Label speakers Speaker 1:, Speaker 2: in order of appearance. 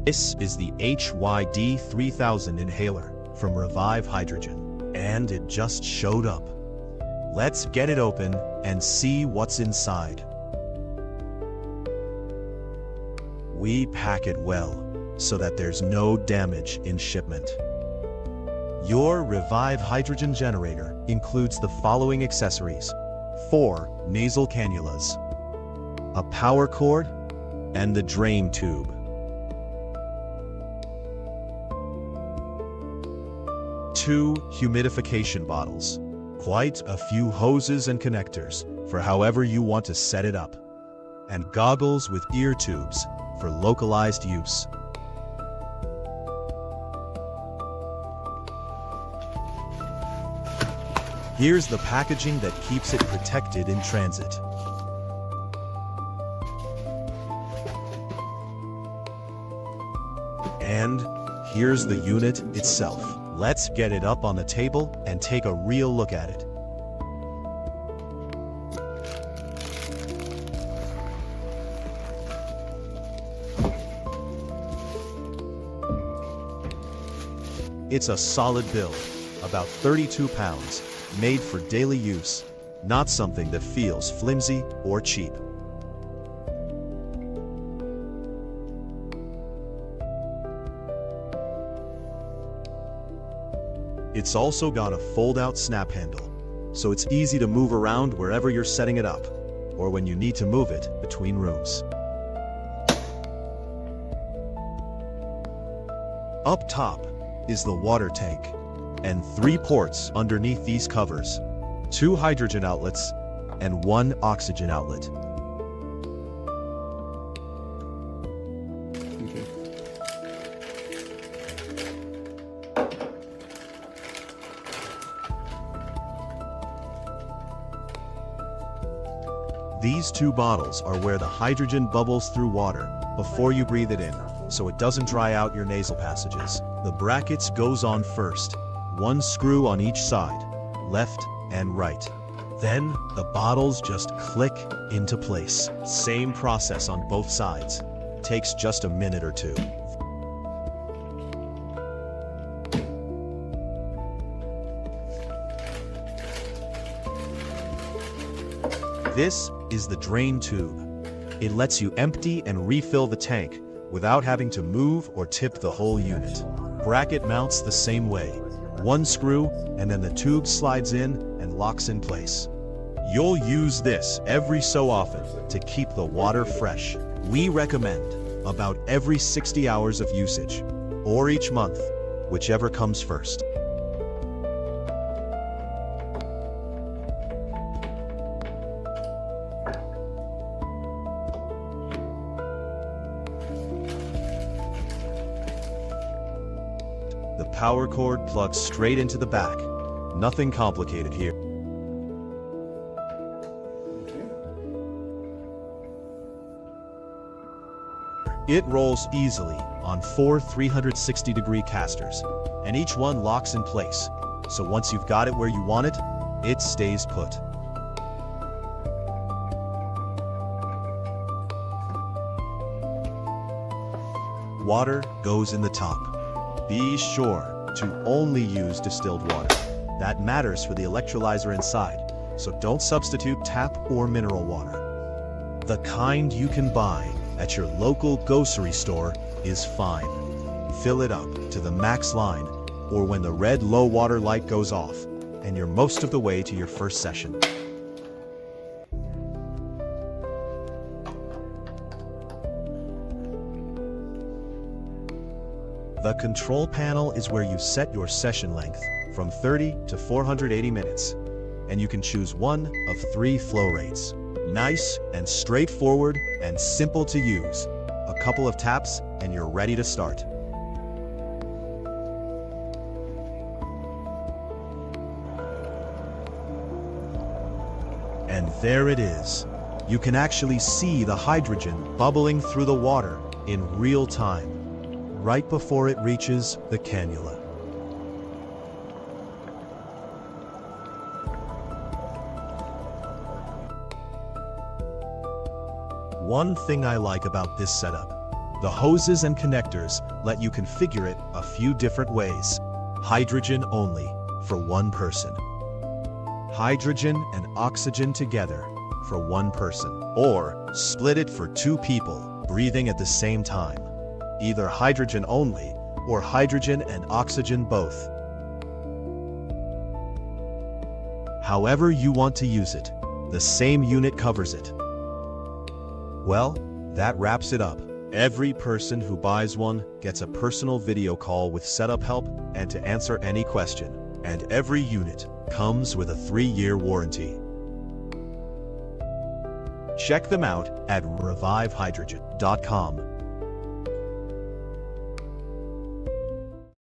Speaker 1: This is the HYD-3000 inhaler from Revive Hydrogen, and it just showed up. Let's get it open and see what's inside. We pack it well so that there's no damage in shipment. Your Revive Hydrogen generator includes the following accessories: 4 nasal cannulas, a power cord, and the drain tube. Two humidification bottles, quite a few hoses and connectors for however you want to set it up, and goggles with ear tubes for localized use. Here's the packaging that keeps it protected in transit. And here's the unit itself. Let's get it up on the table and take a real look at it. It's a solid build, about 32 pounds, made for daily use, not something that feels flimsy or cheap. It's also got a fold-out snap handle, so it's easy to move around wherever you're setting it up, or when you need to move it between rooms. Up top is the water tank, and 3 ports underneath these covers: 2 hydrogen outlets and 1 oxygen outlet. These 2 bottles are where the hydrogen bubbles through water before you breathe it in, so it doesn't dry out your nasal passages. The brackets goes on first, 1 screw on each side, left and right. Then the bottles just click into place. Same process on both sides. Takes just a minute or 2. This is the drain tube. It lets you empty and refill the tank without having to move or tip the whole unit. Bracket mounts the same way. 1 screw, and then the tube slides in and locks in place. You'll use this every so often to keep the water fresh. We recommend about every 60 hours of usage, or each month, whichever comes first. The power cord plugs straight into the back. Nothing complicated here. It rolls easily on 4 360-degree casters, and each one locks in place. So once you've got it where you want it, it stays put. Water goes in the top. Be sure to only use distilled water. That matters for the electrolyzer inside, so don't substitute tap or mineral water. The kind you can buy at your local grocery store is fine. Fill it up to the max line, or when the red low water light goes off, and you're most of the way to your first session. The control panel is where you set your session length from 30 to 480 minutes, and you can choose one of 3 flow rates. Nice and straightforward and simple to use. A couple of taps and you're ready to start. And there it is. You can actually see the hydrogen bubbling through the water in real time, right before it reaches the cannula. One thing I like about this setup The hoses and connectors let you configure it a few different ways. Hydrogen only, for one person. Hydrogen and oxygen together, for one person. Or split it for two people, breathing at the same time. Either hydrogen only, or hydrogen and oxygen both. However you want to use it, the same unit covers it. Well, that wraps it up. Every person who buys one gets a personal video call with setup help and to answer any question. And every unit comes with a 3-year warranty. Check them out at revivehydrogen.com.